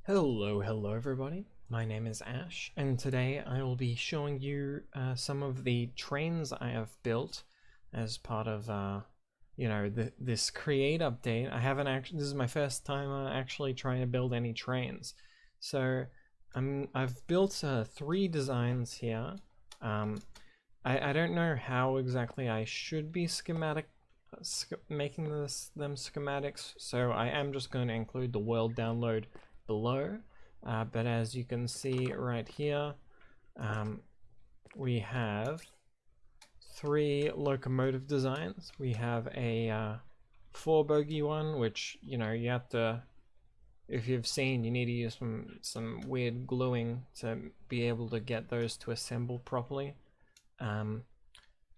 Hello everybody. My name is Ash, and today I will be showing you some of the trains I have built as part of, this create update. I haven't actually. This is my first time actually trying to build any trains, so I've built three designs here. Um, I don't know how exactly I should be making them schematics, so I am just going to include the world download below. But as you can see right here, we have three locomotive designs. We have a 4 bogey one, which you have to, if you've seen, you need to use some weird gluing to be able to get those to assemble properly. And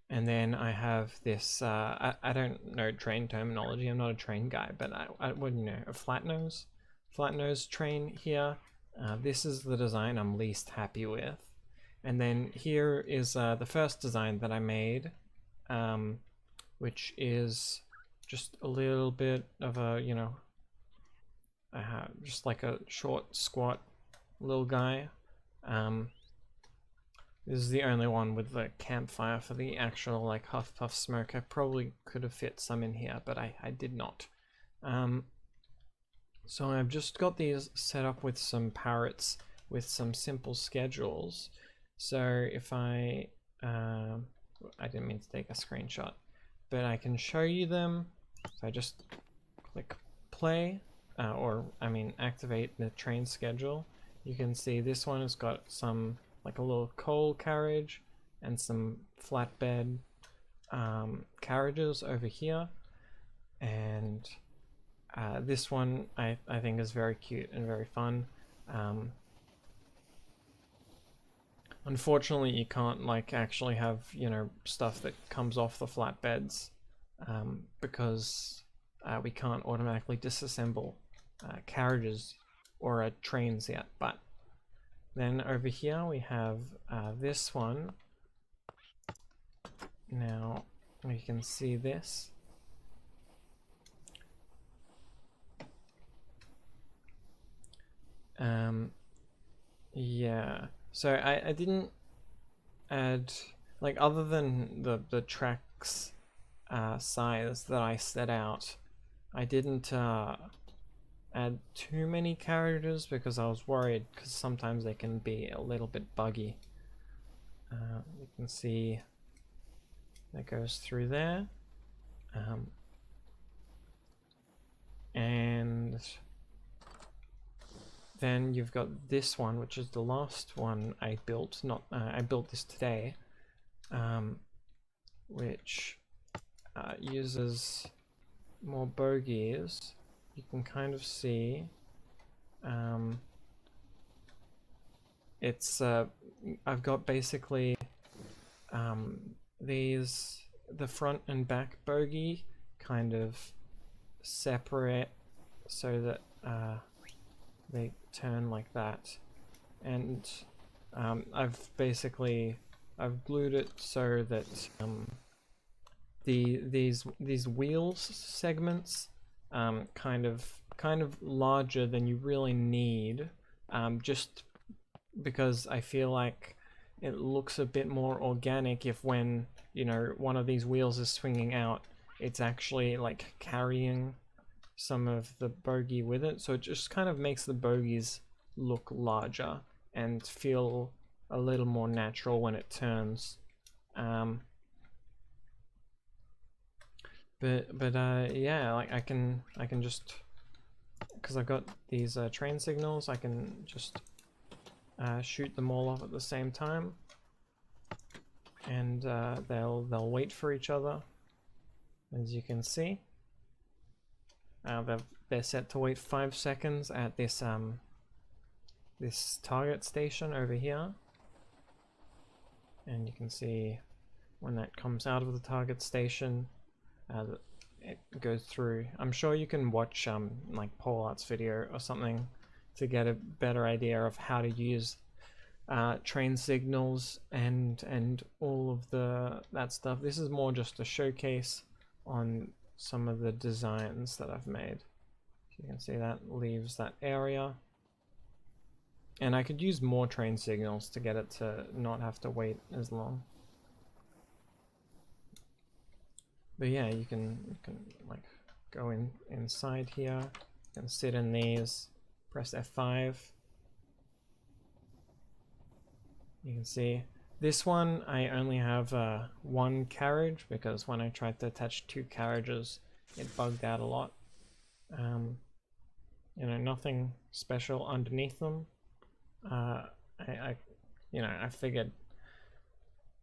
then I have this, I don't know train terminology, I'm not a train guy, but I wouldn't know, a flat nose train here. This is the design I'm least happy with. And then here is the first design that I made, which is just a little bit of a, just like a short, squat little guy. This is the only one with the campfire for the actual like huff puff smoke. I probably could have fit some in here, but I did not. So I've just got these set up with some parrots with some simple schedules. So if I didn't mean to take a screenshot, but I can show you them. So I just click play, activate the train schedule. You can see this one has got some, like a little coal carriage and some flatbed carriages over here. And this one I think is very cute and very fun. Unfortunately, you can't like actually have stuff that comes off the flatbeds because we can't automatically disassemble carriages or trains yet. But then over here we have this one. Now we can see this. Yeah, so I didn't add, like, other than the tracks size that I set out, I didn't add too many characters because I was worried, because sometimes they can be a little bit buggy. You can see that goes through there. And then you've got this one, which is the last one I built. I built this today, which uses more bogies. You can kind of see it's I've got basically the front and back bogey kind of separate so that they turn like that, and I've glued it so that these wheels segments kind of larger than you really need, just because I feel like it looks a bit more organic if when one of these wheels is swinging out, it's actually like carrying some of the bogey with it, so it just kind of makes the bogies look larger and feel a little more natural when it turns. Yeah, like I can just, because I've got these train signals, I can just shoot them all off at the same time, and they'll wait for each other, as you can see. They're set to wait 5 seconds at this this target station over here, and you can see when that comes out of the target station, it goes through. I'm sure you can watch like Paul Art's video or something to get a better idea of how to use train signals and all of that stuff. This is more just a showcase on some of the designs that I've made. You can see that leaves that area, And I could use more train signals to get it to not have to wait as long. But yeah, you can like go inside here. You can sit in these, press F5. You can see this one I only have one carriage, because when I tried to attach two carriages it bugged out a lot. You know, nothing special underneath them. I you know, I figured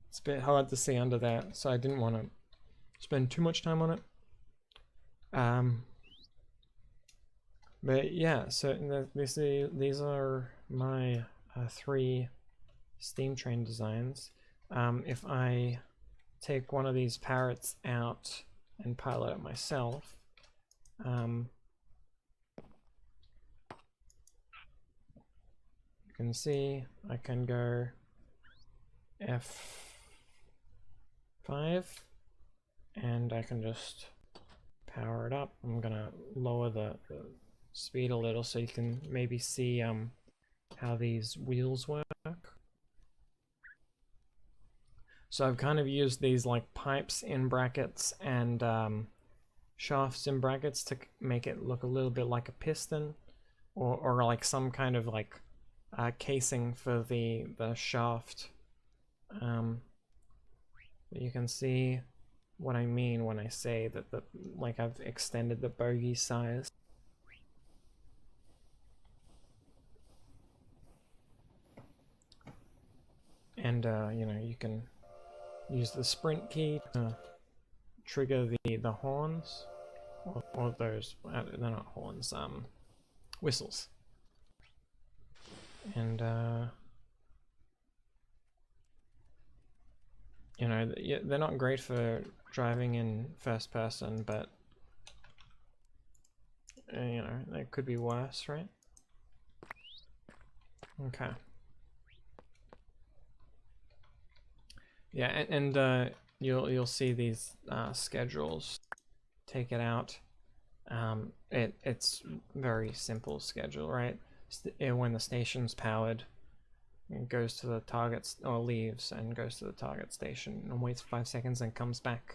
it's a bit hard to see under there, so I didn't want to spend too much time on it. But yeah, so these are my three steam train designs. If I take one of these parrots out and pilot it myself, you can see I can go F5 and I can just power it up. I'm gonna lower the speed a little so you can maybe see how these wheels work. So I've kind of used these like pipes in brackets and shafts in brackets to make it look a little bit like a piston, or like some kind of like casing for the shaft. You can see what I mean when I say that like I've extended the bogey size. And you know, you can use the sprint key to trigger the horns, or those, they're not horns, whistles. And you know, they're not great for driving in first person, but you know, they could be worse, right? Okay. Yeah, and you'll see these schedules. Take it out. It's very simple schedule, right? When the station's powered, it goes to the target, or leaves and goes to the target station and waits 5 seconds and comes back.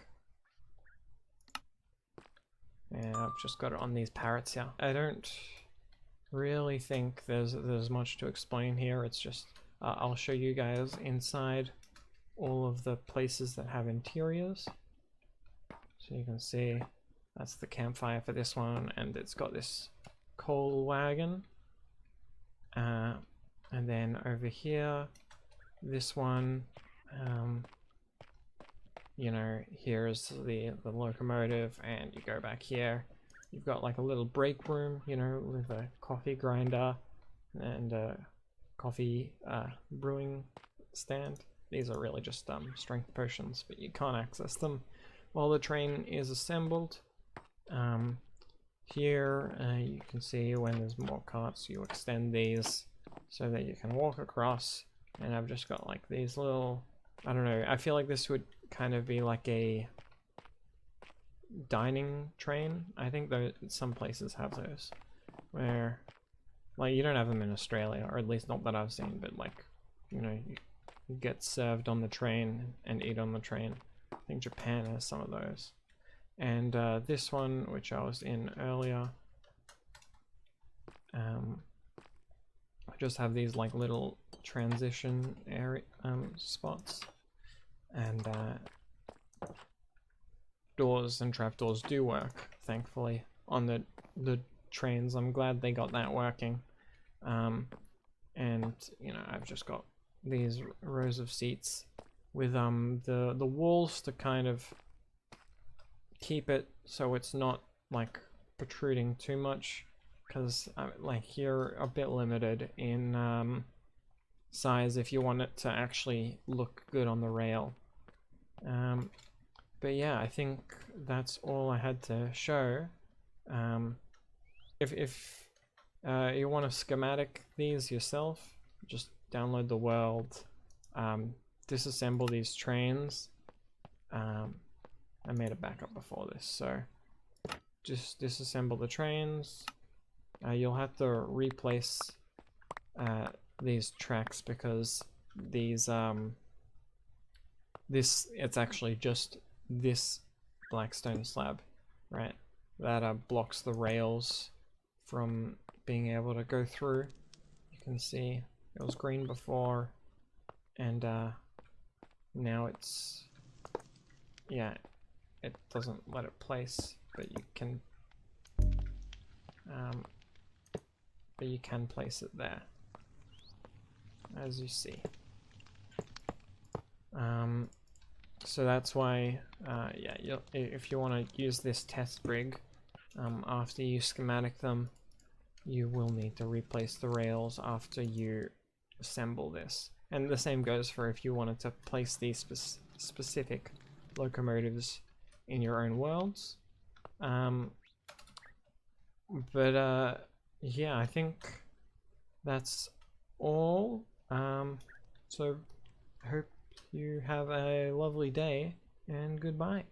And I've just got it on these parrots here. I don't really think there's much to explain here. It's just I'll show you guys inside all of the places that have interiors. So you can see that's the campfire for this one, and it's got this coal wagon. And then over here, this one, you know, here's the locomotive, and you go back here. You've got like a little break room, you know, with a coffee grinder and a coffee brewing stand. These are really just strength potions, but you can't access them while the train is assembled. Here you can see when there's more carts, you extend these so that you can walk across. And I've just got like these little, I don't know, I feel like this would kind of be like a dining train. I think that some places have those, where like you don't have them in Australia, or at least not that I've seen, but like, you know, you get served on the train and eat on the train. I think Japan has some of those. And this one, which I was in earlier, I just have these like little transition area spots, and doors and trapdoors do work, thankfully, on the trains. I'm glad they got that working. And you know, I've just got these rows of seats with the walls to kind of keep it so it's not like protruding too much, because like you're a bit limited in size if you want it to actually look good on the rail. But yeah, I think that's all I had to show. If you want to schematic these yourself, just download the world, disassemble these trains. I made a backup before this, so just disassemble the trains. You'll have to replace these tracks because these it's actually just this black stone slab, right, that blocks the rails from being able to go through. You can see it was green before, and now it's, yeah, it doesn't let it place, but you can place it there, as you see. So that's why, yeah, if you want to use this test rig, after you schematic them, you will need to replace the rails after you assemble this. And the same goes for if you wanted to place these specific locomotives in your own worlds. Yeah, I think that's all. So hope you have a lovely day, and goodbye.